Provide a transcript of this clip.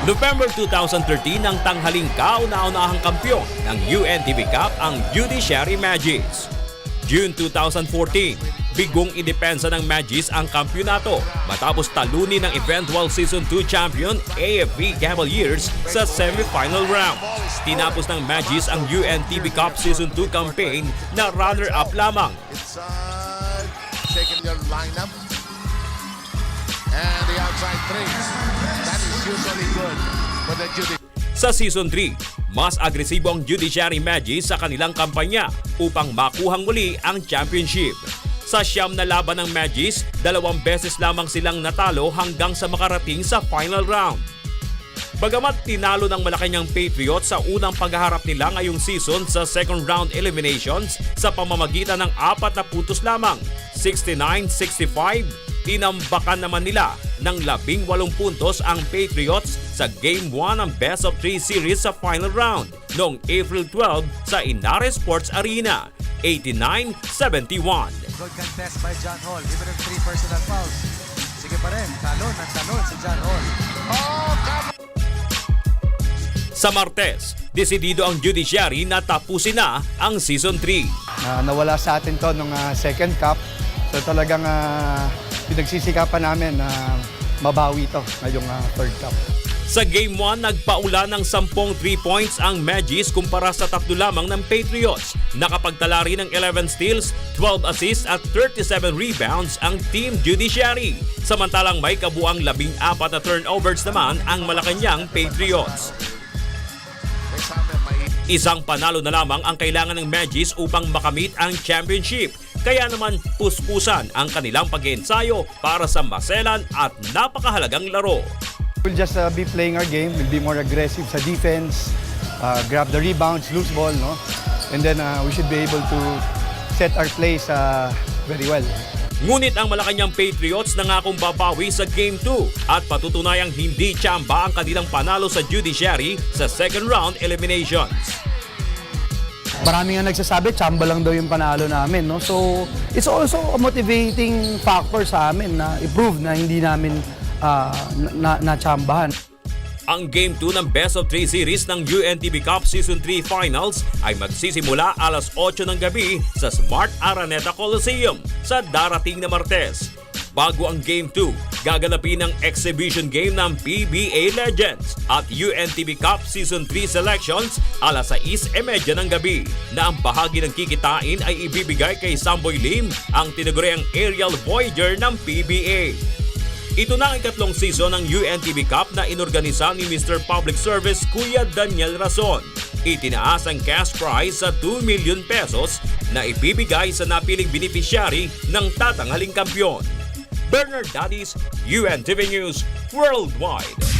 November 2013 nang tanghaling kauna-unahang kampyon ng UNTV Cup ang Judiciary Magis. June 2014, bigong idepensa ng Magis ang kampyonato matapos talunin ng eventual Season 2 champion AFP Cavaliers sa semifinal round. Tinapos ng Magis ang UNTV Cup Season 2 campaign na runner-up lamang. Checking your lineup. And the outside threes. That is usually good for the Judiciary. Sa Season 3, mas agresibo ang Judiciary Magis sa kanilang kampanya upang makuhang muli ang championship. Sa siyam na laban ng Magis, 2 beses lamang silang natalo hanggang sa makarating sa final round. Bagamat tinalo ng Malacanang Patriots sa unang paghaharap nila ngayong season sa second round eliminations sa pamamagitan ng 4 na puntos lamang, 69-65, tinambakan naman nila ng 18 puntos ang Patriots sa Game 1 ng Best of 3 series sa final round noong April 12 sa Inares Sports Arena, 89-71. Good contest by John Hall, even in 3 personal fouls. Sige pa rin, talon si John Hall. Sa Martes, desidido ang Judiciary na tapusin na ang Season 3. Nawala sa atin to nung second cup. So talagang pinagsisikapan namin na mabawi to ngayong third cup. Sa Game 1, nagpaula ng 10 3 points ang Magis kumpara sa 3 lamang ng Patriots. Nakapagtala rin ng 11 steals, 12 assists at 37 rebounds ang Team Judiciary. Samantalang may kabuang 14 na turnovers naman ang Malacanang Patriots. Isang panalo na lamang ang kailangan ng Magis upang makamit ang championship. Kaya naman puspusan ang kanilang pag-iensayo para sa maselan at napakahalagang laro. We'll just be playing our game. We'll be more aggressive sa defense, grab the rebounds, loose ball, no? And then we should be able to set our plays very well. Ngunit ang Malacanang Patriots nangakong babawi sa Game 2 at patutunayang hindi tsamba ang kanilang panalo sa Judiciary sa second round eliminations. Marami nga nagsasabi, tsamba lang daw yung panalo namin, no? So, it's also a motivating factor sa amin na i-prove na hindi namin natsambahan. Ang Game 2 ng Best of 3 series ng UNTV Cup Season 3 Finals ay magsisimula alas 8 ng gabi sa Smart Araneta Coliseum sa darating na Martes. Bago ang Game 2, gaganapin ang exhibition game ng PBA Legends at UNTV Cup Season 3 Selections alas 6:30 ng gabi na ang bahagi ng kikitain ay ibibigay kay Samboy Lim, ang tinaguriang aerial voyager ng PBA. Ito na ang ikatlong season ng UNTV Cup na inorganisa ni Mr. Public Service Kuya Daniel Rason. Itinaas ang cash prize sa 2 million pesos na ibibigay sa napiling beneficiary ng tatanghaling kampyon. Bernard Dadis, UNTV News Worldwide.